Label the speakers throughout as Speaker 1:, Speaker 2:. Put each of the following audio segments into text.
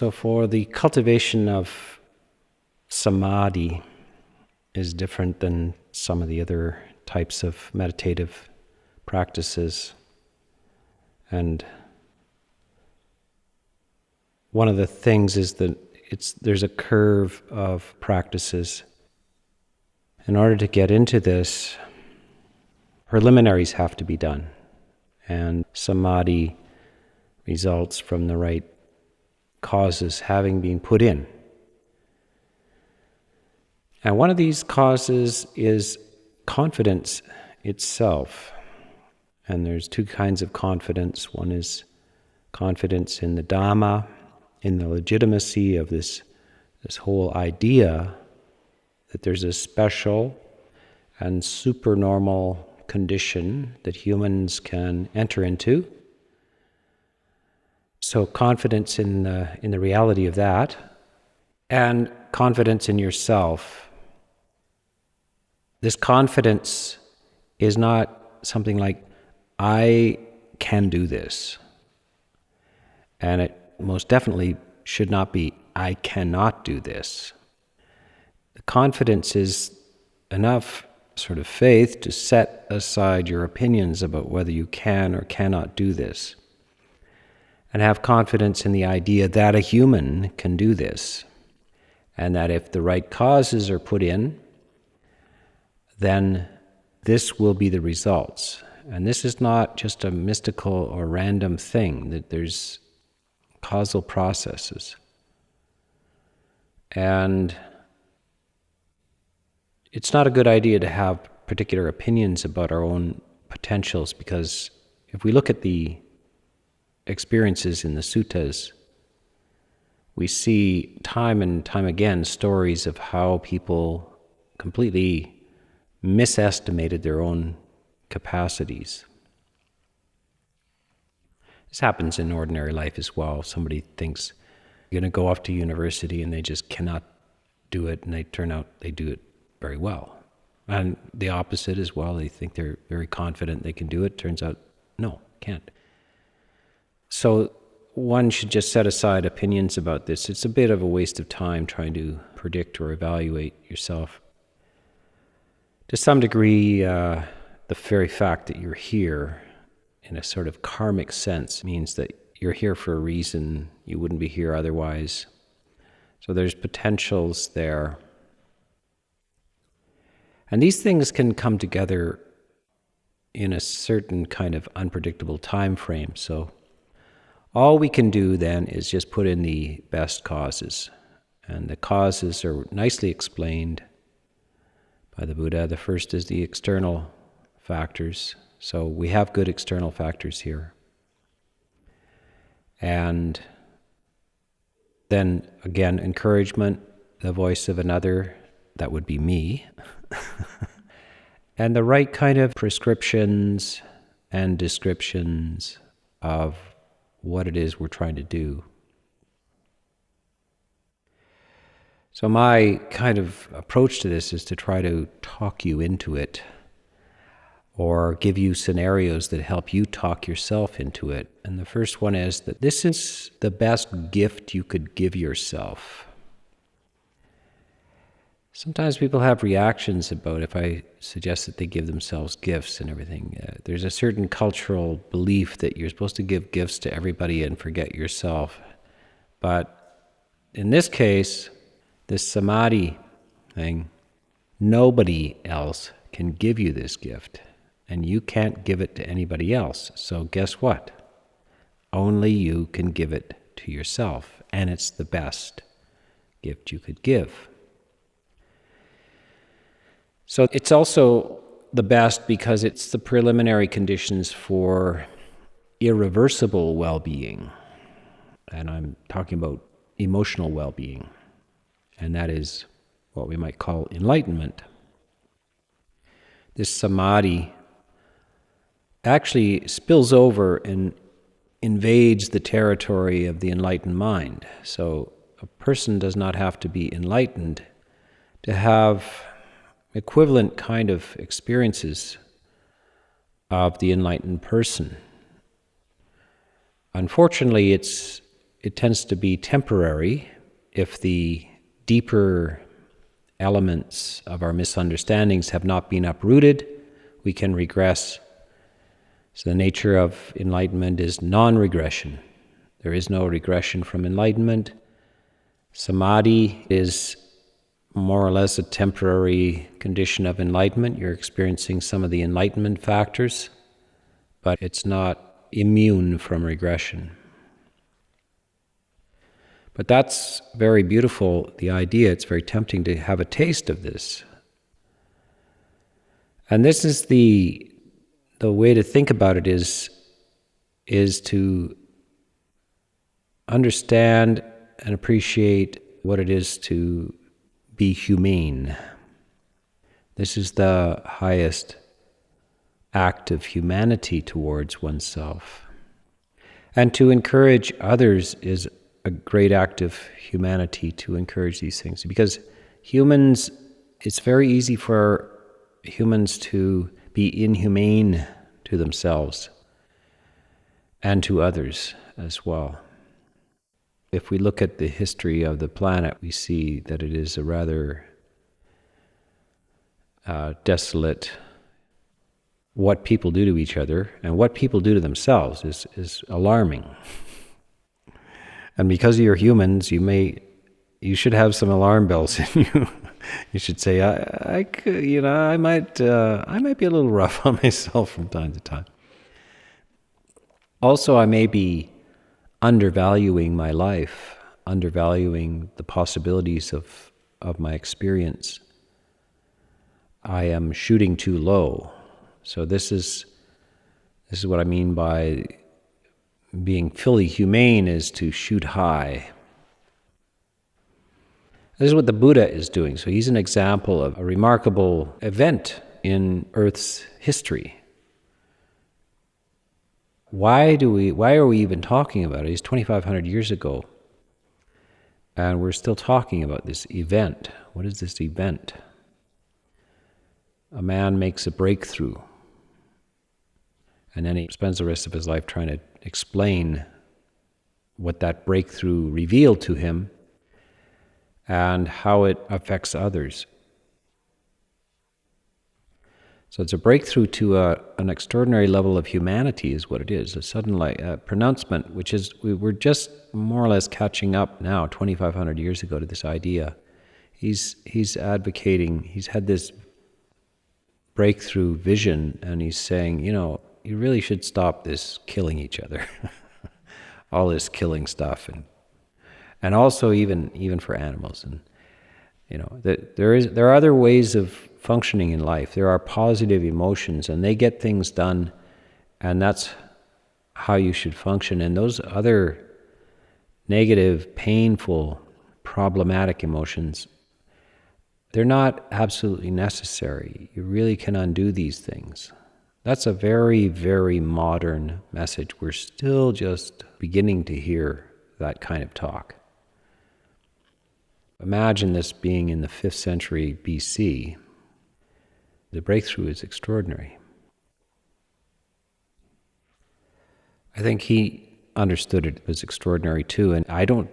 Speaker 1: So for the cultivation of samadhi is different than some of the other types of meditative practices. And one of the things is that there's a curve of practices. In order to get into this, preliminaries have to be done. And samadhi results from the right causes having been put in. And one of these causes is confidence itself. And there's two kinds of confidence. One is confidence in the Dhamma, in the legitimacy of this whole idea that there's a special and supernormal condition that humans can enter into. So confidence in the reality of that, and confidence in yourself. This confidence is not something like, I can do this. And it most definitely should not be, I cannot do this. The confidence is enough sort of faith to set aside your opinions about whether you can or cannot do this, and have confidence in the idea that a human can do this, and that if the right causes are put in, then this will be the results. And this is not just a mystical or random thing, that there's causal processes. And it's not a good idea to have particular opinions about our own potentials, because if we look at the experiences in the suttas, we see time and time again stories of how people completely misestimated their own capacities. This happens in ordinary life as well. Somebody thinks you're going to go off to university and they just cannot do it, and they turn out they do it very well. And the opposite as well. They think they're very confident they can do it. Turns out, no, can't. So one should just set aside opinions about this. It's a bit of a waste of time trying to predict or evaluate yourself. To some degree, the very fact that you're here in a sort of karmic sense means that you're here for a reason. You wouldn't be here otherwise. So there's potentials there. And these things can come together in a certain kind of unpredictable time frame. So all we can do then is just put in the best causes. And the causes are nicely explained by the Buddha. The first is the external factors. So we have good external factors here. And then again, encouragement, the voice of another, that would be me. And the right kind of prescriptions and descriptions of what it is we're trying to do. So my kind of approach to this is to try to talk you into it, or give you scenarios that help you talk yourself into it. And the first one is that this is the best gift you could give yourself. Sometimes people have reactions about if I suggest that they give themselves gifts and everything. There's a certain cultural belief that you're supposed to give gifts to everybody and forget yourself. But in this case, this samadhi thing, nobody else can give you this gift, and you can't give it to anybody else. So guess what? Only you can give it to yourself, and it's the best gift you could give. So it's also the best because it's the preliminary conditions for irreversible well-being. And I'm talking about emotional well-being. And that is what we might call enlightenment. This samadhi actually spills over and invades the territory of the enlightened mind. So a person does not have to be enlightened to have equivalent kind of experiences of the enlightened person. Unfortunately, it's it tends to be temporary. If the deeper elements of our misunderstandings have not been uprooted, we can regress. So the nature of enlightenment is non-regression. There is no regression from enlightenment. Samadhi is more or less a temporary condition of enlightenment. You're experiencing some of the enlightenment factors, but it's not immune from regression. But that's very beautiful, the idea. It's very tempting to have a taste of this. And this is the way to think about it is to understand and appreciate what it is to be humane. This is the highest act of humanity towards oneself. And to encourage others is a great act of humanity, to encourage these things. Because humans, it's very easy for humans to be inhumane to themselves and to others as well. If we look at the history of the planet, we see that it is a rather desolate. What people do to each other and what people do to themselves is alarming. And because you're humans, you should have some alarm bells in you. You should say, I might be a little rough on myself from time to time. Also, I may be undervaluing my life, undervaluing the possibilities of my experience. I am shooting too low. So this is what I mean by being fully humane, is to shoot high. This is what the Buddha is doing. So he's an example of a remarkable event in Earth's history. Why are we even talking about it? It's 2,500 years ago. And we're still talking about this event. What is this event? A man makes a breakthrough. And then he spends the rest of his life trying to explain what that breakthrough revealed to him and how it affects others. So it's a breakthrough to an extraordinary level of humanity is what it is. A sudden pronouncement, which is, we're just more or less catching up now, 2,500 years ago, to this idea. He's advocating, he's had this breakthrough vision, and he's saying, you really should stop this killing each other, all this killing stuff, and also even for animals. And there are other ways of functioning in life. There are positive emotions, and they get things done, and that's how you should function. And those other negative, painful, problematic emotions, they're not absolutely necessary. You really can undo these things. That's a very, very modern message. We're still just beginning to hear that kind of talk. Imagine this being in the 5th century BC. The breakthrough is extraordinary. I think he understood it as extraordinary too, and I don't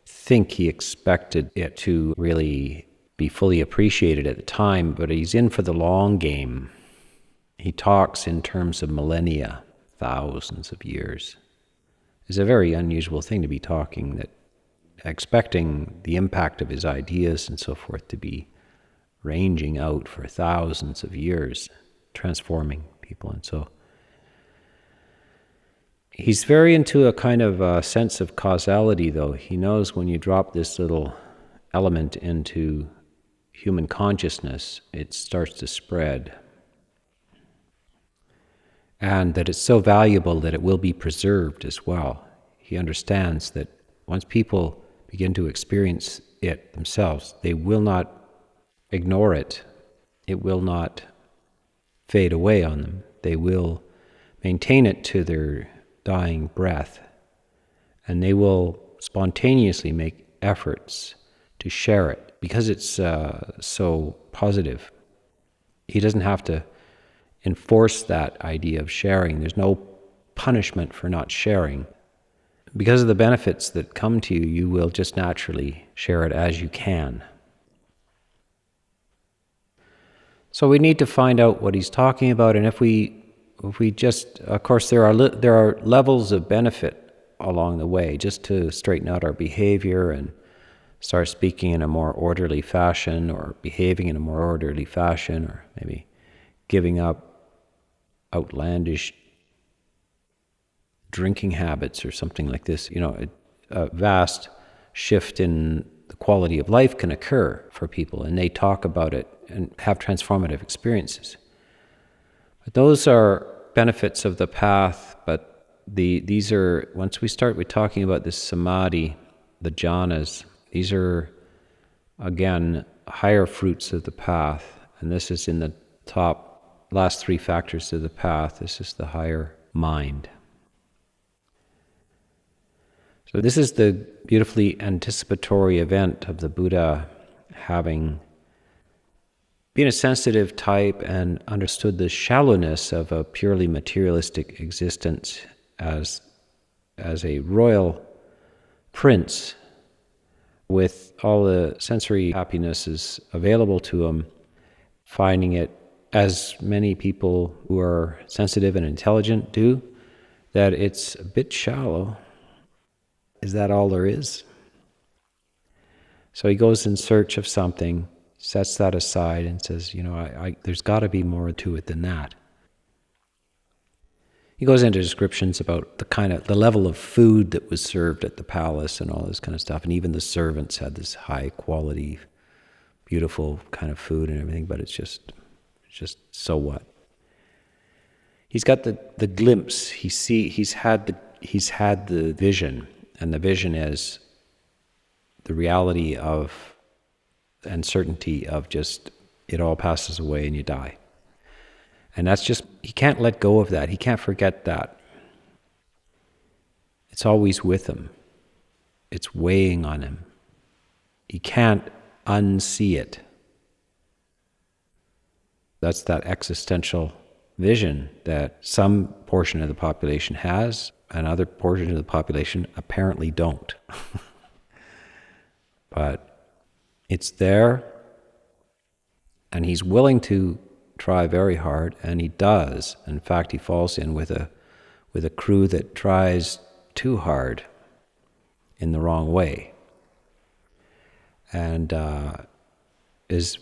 Speaker 1: think he expected it to really be fully appreciated at the time, but he's in for the long game. He talks in terms of millennia, thousands of years. It's a very unusual thing to be talking, that expecting the impact of his ideas and so forth to be ranging out for thousands of years, transforming people. And so he's very into a kind of sense of causality, though. He knows when you drop this little element into human consciousness, it starts to spread. And that it's so valuable that it will be preserved as well. He understands that once people begin to experience it themselves, they will not ignore it. It will not fade away on them. They will maintain it to their dying breath, and they will spontaneously make efforts to share it because it's so positive. He doesn't have to enforce that idea of sharing. There's no punishment for not sharing. because of the benefits that come to you, you will just naturally share it as you can. So we need to find out what he's talking about, and if we just, of course, there are levels of benefit along the way, just to straighten out our behavior and start speaking in a more orderly fashion, or behaving in a more orderly fashion, or maybe giving up outlandish drinking habits or something like this. A vast shift in the quality of life can occur for people, and they talk about it and have transformative experiences. But those are benefits of the path, but these are, once we start with talking about this samadhi, the jhanas, these are, again, higher fruits of the path, and this is in the top last three factors of the path. This is the higher mind. So this is the beautifully anticipatory event of the Buddha having been a sensitive type and understood the shallowness of a purely materialistic existence as a royal prince with all the sensory happinesses available to him, finding it, as many people who are sensitive and intelligent do, that it's a bit shallow. Is that all there is? So he goes in search of something, sets that aside, and says, there's got to be more to it than that. He goes into descriptions about the level of food that was served at the palace and all this kind of stuff, and even the servants had this high quality, beautiful kind of food and everything, but it's just so what? He's got the glimpse. He's had the vision, and the vision is the reality of and certainty of just it all passes away and you die. And that's just, he can't let go of that. He can't forget that. It's always with him. It's weighing on him. He can't unsee it. That's that existential vision that some portion of the population has, and other portion of the population apparently don't. But it's there, and he's willing to try very hard, and he does. In fact, he falls in with a crew that tries too hard in the wrong way, and is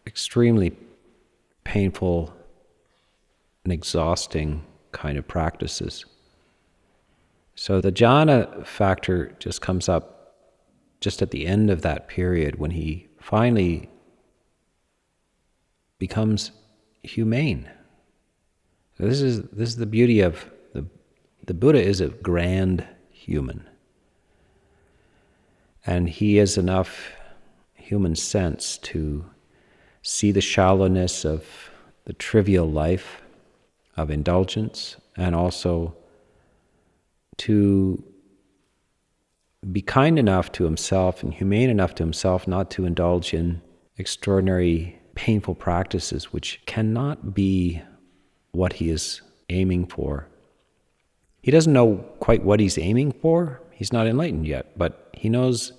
Speaker 1: extremely painful and exhausting kind of practices. So the jhana factor just comes up just at the end of that period when he finally becomes humane. So this is the beauty of the Buddha is a grand human. And he has enough human sense to see the shallowness of the trivial life of indulgence, and also to be kind enough to himself and humane enough to himself not to indulge in extraordinary painful practices which cannot be what he is aiming for. He doesn't know quite what he's aiming for. He's not enlightened yet, but he knows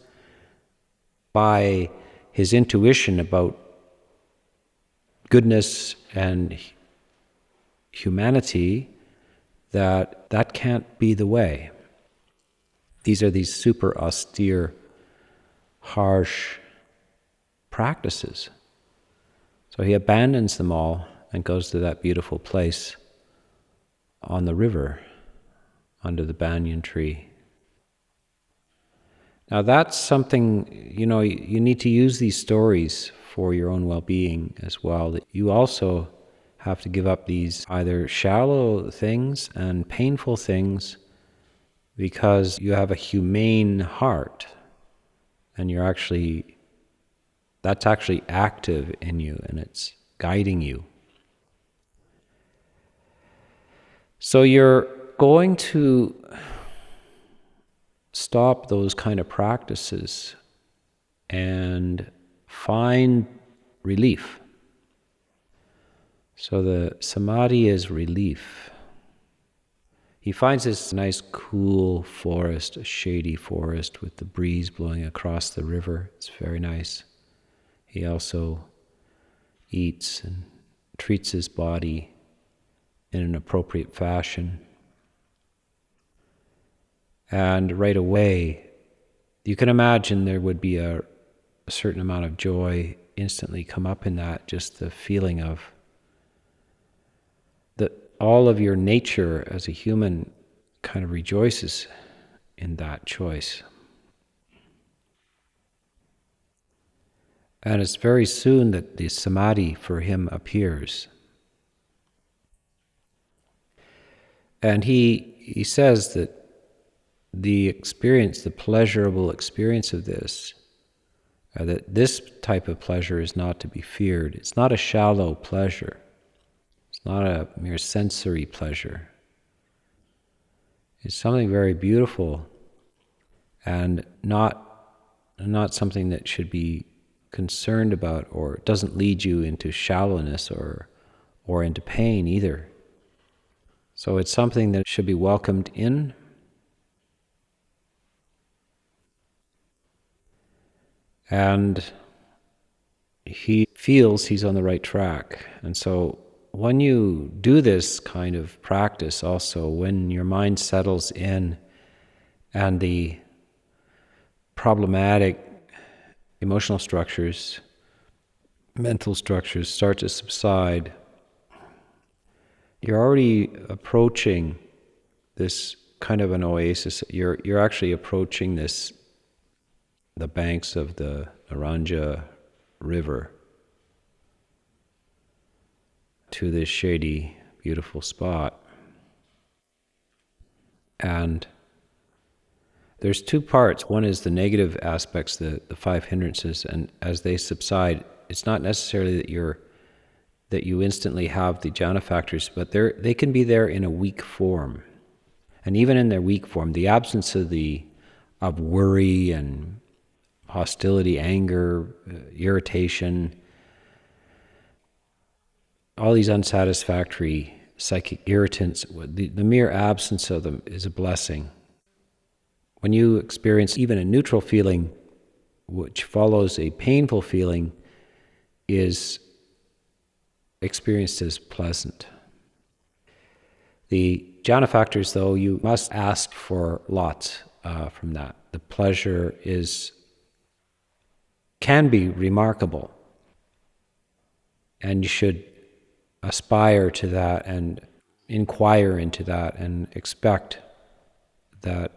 Speaker 1: by his intuition about goodness and humanity that can't be the way. These are these super austere, harsh practices. So he abandons them all and goes to that beautiful place on the river under the banyan tree. Now that's something, you need to use these stories for your own well-being as well. That you also have to give up these either shallow things and painful things because you have a humane heart, and that's actually active in you, and it's guiding you. So you're going to stop those kind of practices and find relief. So the samadhi is relief. He finds this nice cool forest, a shady forest with the breeze blowing across the river. It's very nice. He also eats and treats his body in an appropriate fashion. And right away, you can imagine there would be a certain amount of joy instantly come up in that, just the feeling of that all of your nature as a human kind of rejoices in that choice. And it's very soon that the samadhi for him appears. And he says that the experience, the pleasurable experience of this, that this type of pleasure is not to be feared. It's not a shallow pleasure. It's not a mere sensory pleasure. It's something very beautiful and not something that should be concerned about, or it doesn't lead you into shallowness or into pain either. So it's something that should be welcomed in. And he feels he's on the right track. And so when you do this kind of practice also, when your mind settles in and the problematic emotional structures, mental structures start to subside, you're already approaching this kind of an oasis. You're actually approaching the banks of the Naranja River to this shady, beautiful spot. And there's two parts. One is the negative aspects, the five hindrances, and as they subside, it's not necessarily that you instantly have the jhana factors, but they can be there in a weak form. And even in their weak form, the absence of worry and hostility, anger, irritation, all these unsatisfactory psychic irritants, the mere absence of them is a blessing. When you experience even a neutral feeling, which follows a painful feeling, is experienced as pleasant. The jhana factors, though, you must ask for lots from that. The pleasure can be remarkable, and you should aspire to that and inquire into that and expect that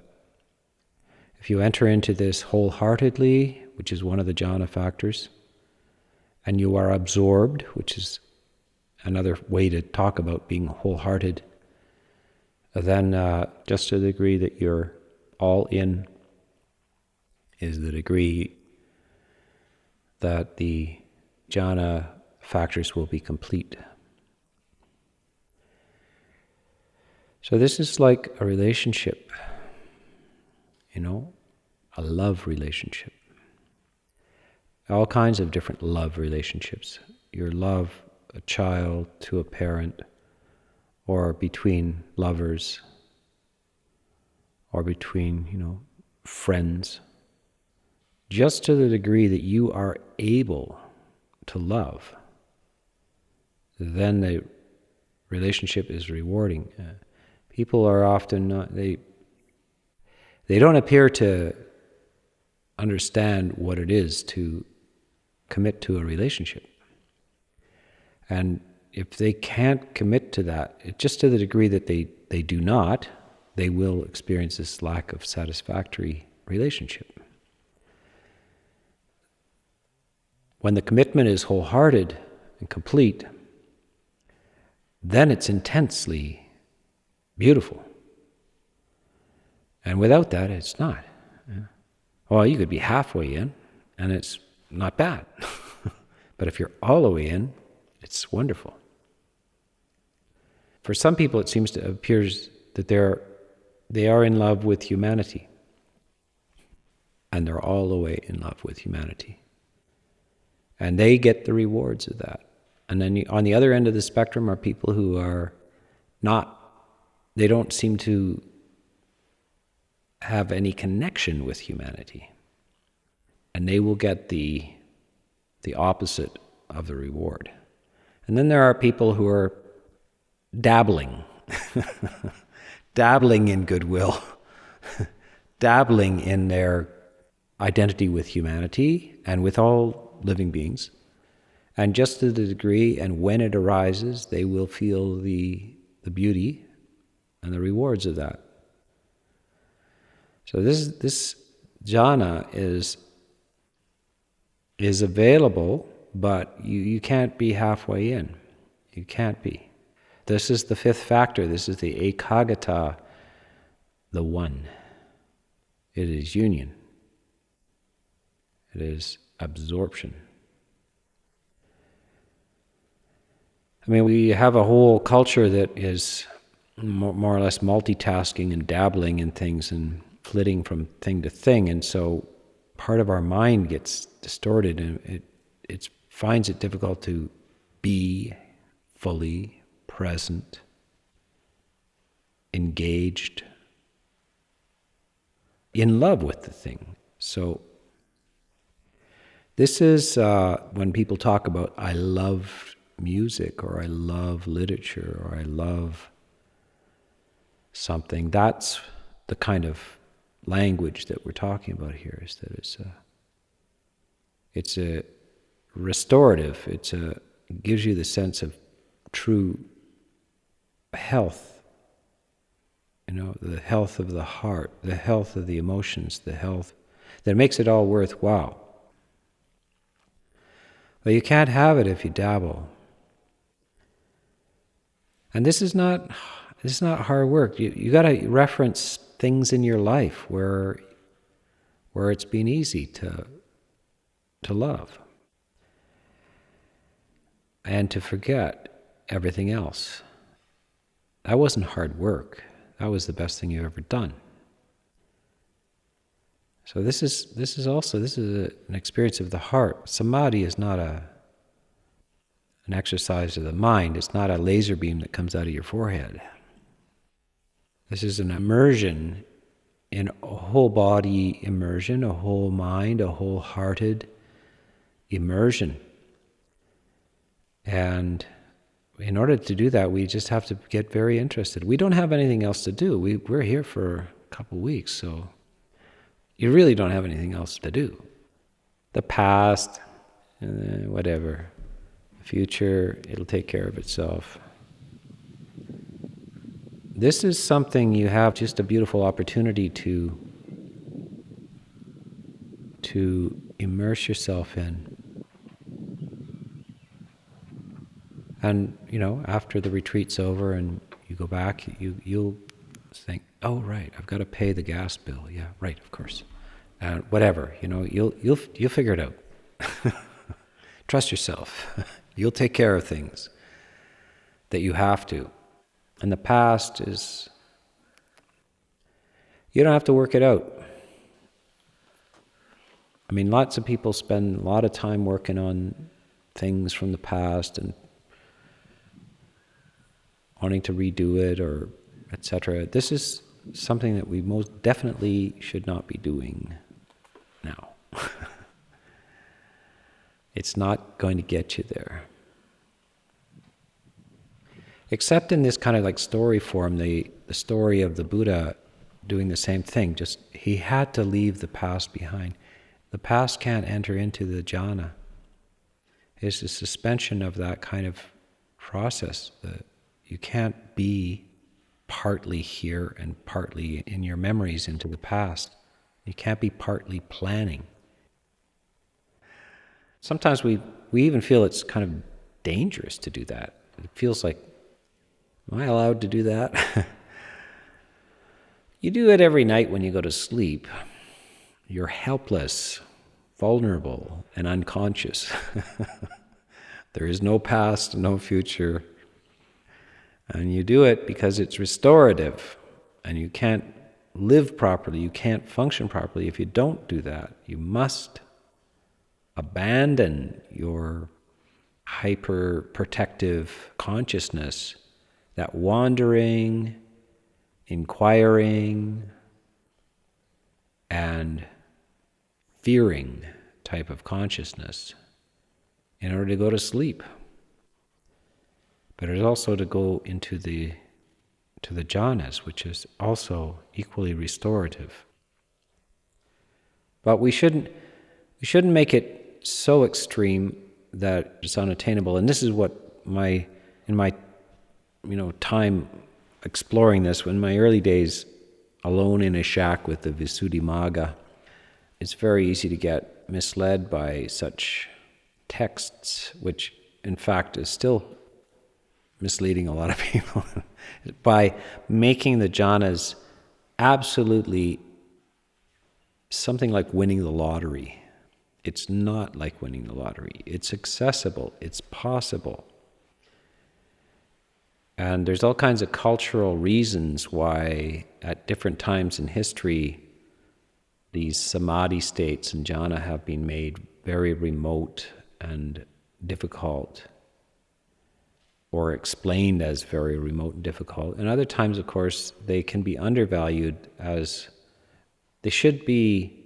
Speaker 1: if you enter into this wholeheartedly, which is one of the jhana factors, and you are absorbed, which is another way to talk about being wholehearted, then just to the degree that you're all in is the degree that the jhana factors will be complete. So this is like a relationship, a love relationship. All kinds of different love relationships. Your love, a child to a parent, or between lovers, or between, friends. Just to the degree that you are able to love, then the relationship is rewarding. People are often not, they don't appear to understand what it is to commit to a relationship. And if they can't commit to that, just to the degree that they do not, they will experience this lack of satisfactory relationship. When the commitment is wholehearted and complete, then it's intensely beautiful. And without that, it's not. Well, you could be halfway in, and it's not bad. But if you're all the way in, it's wonderful. For some people, it appears that they are in love with humanity, and they're all the way in love with humanity. And they get the rewards of that. And then on the other end of the spectrum are people who are not they don't seem to have any connection with humanity. And they will get the opposite of the reward. And then there are people who are dabbling, dabbling in goodwill, dabbling in their identity with humanity and with all living beings. And just to the degree and when it arises, they will feel the beauty and the rewards of that. So this jhana is available, but you can't be halfway in. You can't be. This is the fifth factor. This is the ekaggata, the one. It is union. It is absorption. I mean, we have a whole culture that is more or less multitasking and dabbling in things and flitting from thing to thing, and so part of our mind gets distorted, and it finds it difficult to be fully present, engaged, in love with the thing. So this is when people talk about, I love music, or I love literature, or I love something, that's the kind of language that we're talking about here, is that it's a restorative, it gives you the sense of true health, the health of the heart, the health of the emotions, the health that makes it all worthwhile. But you can't have it if you dabble. And this is not hard work. You got to reference things in your life where it's been easy to love and to forget everything else. That wasn't hard work. That was the best thing you've ever done. So this is an experience of the heart. Samadhi is not an exercise of the mind. It's not a laser beam that comes out of your forehead. This is an immersion in a whole body immersion, a whole mind, a wholehearted immersion. And in order to do that, we just have to get very interested. We don't have anything else to do. We're here for a couple weeks, so you really don't have anything else to do. The past, whatever. The future, it'll take care of itself. This is something you have just a beautiful opportunity to immerse yourself in. And, after the retreat's over and you go back, you'll think, oh, right, I've got to pay the gas bill. Yeah, right, of course. Whatever, you'll figure it out. Trust yourself. You'll take care of things that you have to. And the past is, you don't have to work it out. I mean, lots of people spend a lot of time working on things from the past and wanting to redo it, or etc. This is something that we most definitely should not be doing now. It's not going to get you there. Except in this kind of like story form, the story of the Buddha doing the same thing, just he had to leave the past behind. The past can't enter into the jhana. It's the suspension of that kind of process. That you can't be partly here and partly in your memories into the past. You can't be partly planning. Sometimes we even feel it's kind of dangerous to do that. It feels like, am I allowed to do that? You do it every night when you go to sleep. You're helpless, vulnerable, and unconscious. There is no past, no future. And you do it because it's restorative. And you can't live properly, you can't function properly if you don't do that. You must abandon your hyper-protective consciousness, that wandering, inquiring and fearing type of consciousness in order to go to sleep. But it's also to go into the jhanas, which is also equally restorative. But we shouldn't make it so extreme that it's unattainable. And this is what in my time exploring this, in my early days alone in a shack with the Visuddhimagga, it's very easy to get misled by such texts, which in fact is still misleading a lot of people, by making the jhanas absolutely something like winning the lottery. It's not like winning the lottery. It's accessible. It's possible. And there's all kinds of cultural reasons why at different times in history these samadhi states and jhana have been made very remote and difficult, or explained as very remote and difficult. And other times, of course, they can be undervalued, as they should be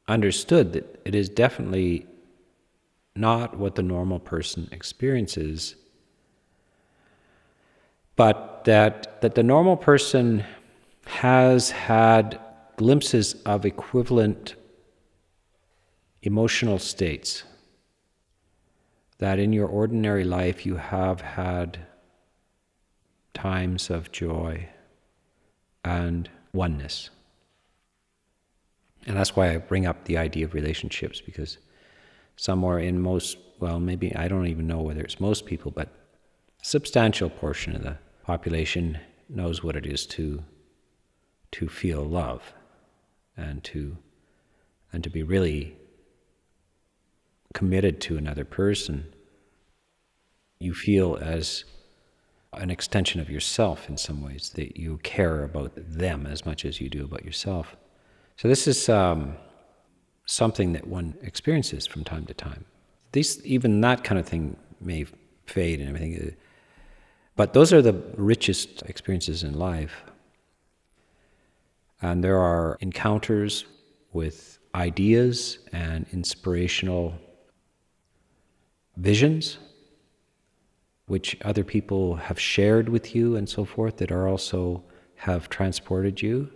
Speaker 1: understood that it is definitely not what the normal person experiences, but that the normal person has had glimpses of equivalent emotional states, that in your ordinary life you have had times of joy and oneness. And that's why I bring up the idea of relationships, because somewhere in most, well, maybe, I don't even know whether it's most people, but a substantial portion of the population knows what it is to feel love and to be really committed to another person. You feel as an extension of yourself in some ways, that you care about them as much as you do about yourself. So this is something that one experiences from time to time. Even that kind of thing may fade and everything, but those are the richest experiences in life. And there are encounters with ideas and inspirational visions, which other people have shared with you and so forth, that are also have transported you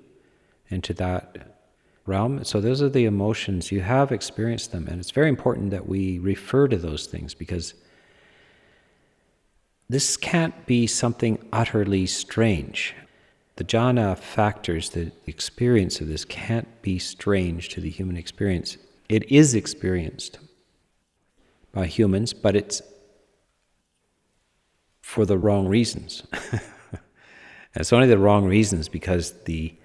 Speaker 1: into that realm. So those are the emotions. You have experienced them, and it's very important that we refer to those things, because this can't be something utterly strange. The jhana factors, the experience of this can't be strange to the human experience. It is experienced by humans, but it's for the wrong reasons. It's only the wrong reasons because the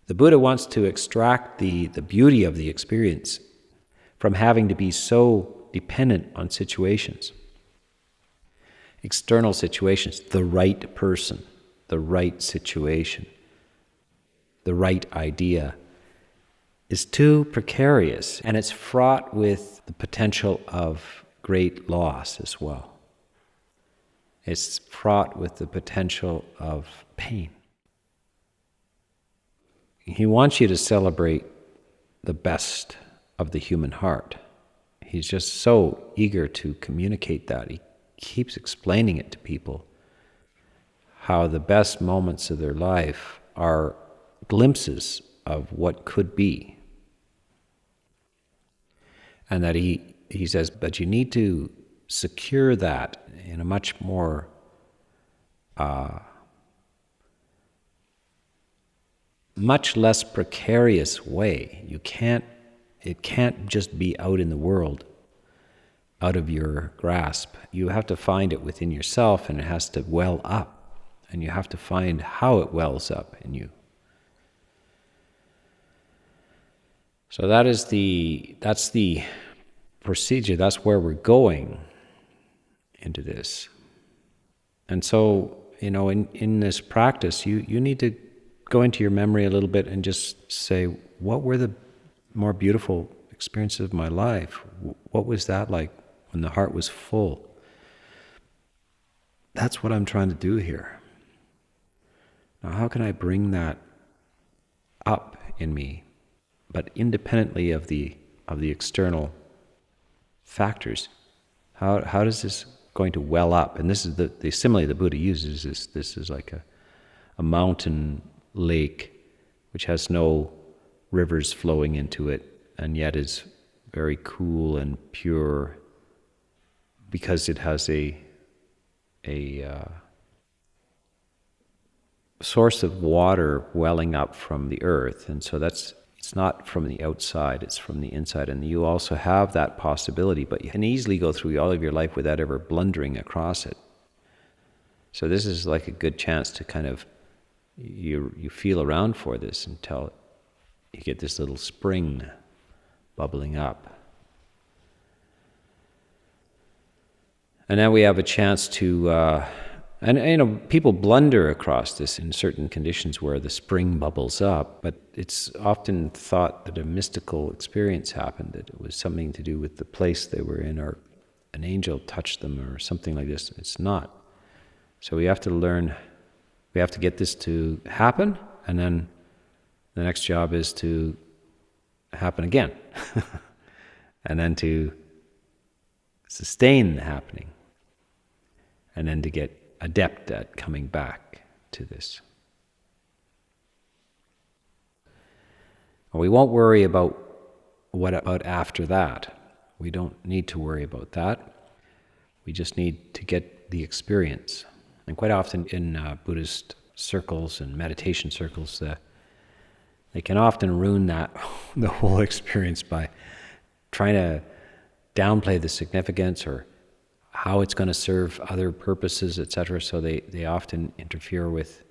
Speaker 1: Buddha wants to extract the beauty of the experience from having to be so dependent on situations, external situations, the right person, the right situation, the right idea is too precarious, and it's fraught with the potential of great loss as well. It's fraught with the potential of pain. He wants you to celebrate the best of the human heart. He's just so eager to communicate that. He keeps explaining it to people, how the best moments of their life are glimpses of what could be. And that he says, but you need to secure that in a much more much less precarious way. It can't just be out in the world, out of your grasp. You have to find it within yourself, and it has to well up, and you have to find how it wells up in you. So that's the procedure. That's where we're going into this. And so, in this practice, you need to go into your memory a little bit and just say, what were the more beautiful experiences of my life? What was that like when the heart was full? That's what I'm trying to do here. Now, how can I bring that up in me, but independently of the external factors? How does this going to well up? And this is the simile the Buddha uses. This is like a mountain lake which has no rivers flowing into it, and yet is very cool and pure because it has a source of water welling up from the earth. And so it's not from the outside, it's from the inside. And you also have that possibility, but you can easily go through all of your life without ever blundering across it. So this is like a good chance to kind of, you feel around for this until you get this little spring bubbling up. And now we have a chance to, and people blunder across this in certain conditions where the spring bubbles up, but it's often thought that a mystical experience happened, that it was something to do with the place they were in, or an angel touched them, or something like this. It's not. So we have to learn, we have to get this to happen, and then the next job is to happen again, and then to sustain the happening, and then to get adept at coming back to this. We won't worry about what about after that. We don't need to worry about that. We just need to get the experience. And quite often in Buddhist circles and meditation circles, they can often ruin the whole experience by trying to downplay the significance or how it's going to serve other purposes, etc. So they often interfere with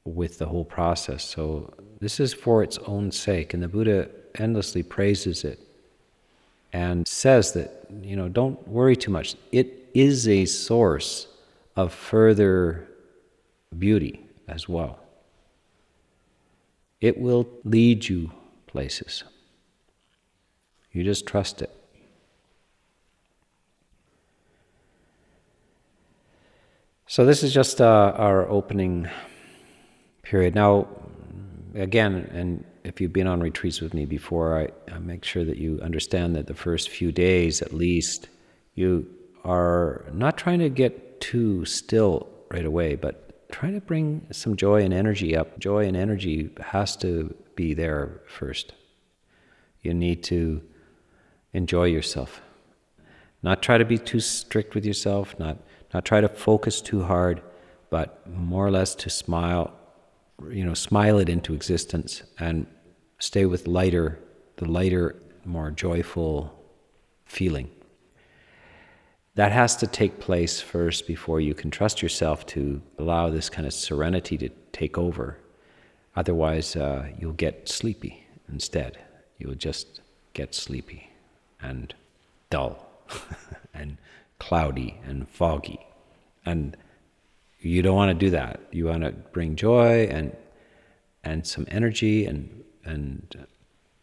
Speaker 1: the whole process. So this is for its own sake, and the Buddha endlessly praises it and says that, don't worry too much. It is a source of further beauty as well. It will lead you places. You just trust it. So this is just our opening period. Now, again, and if you've been on retreats with me before, I make sure that you understand that the first few days at least, you are not trying to get too still right away, but trying to bring some joy and energy up. Joy and energy has to be there first. You need to enjoy yourself. Not try to be too strict with yourself, not try to focus too hard, but more or less to smile it into existence and stay with the lighter, more joyful feeling. That has to take place first before you can trust yourself to allow this kind of serenity to take over. Otherwise, you'll get sleepy instead. You'll just get sleepy and dull and cloudy and foggy. And you don't want to do that. You want to bring joy and some energy and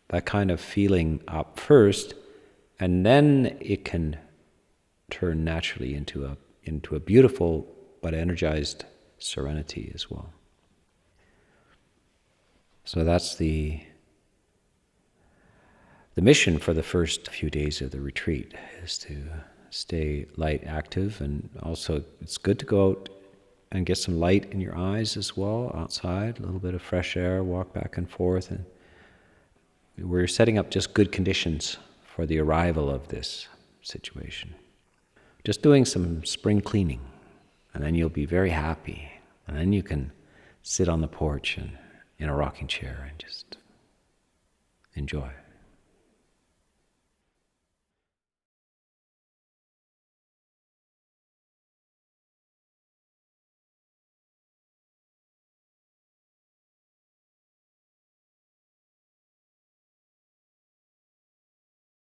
Speaker 1: that kind of feeling up first, and then it can turn naturally into a beautiful but energized serenity as well. So that's the mission for the first few days of the retreat, is to stay light, active, and also it's good to go out and get some light in your eyes as well, outside, a little bit of fresh air, walk back and forth. And we're setting up just good conditions for the arrival of this situation. Just doing some spring cleaning, and then you'll be very happy. And then you can sit on the porch and in a rocking chair and just enjoy.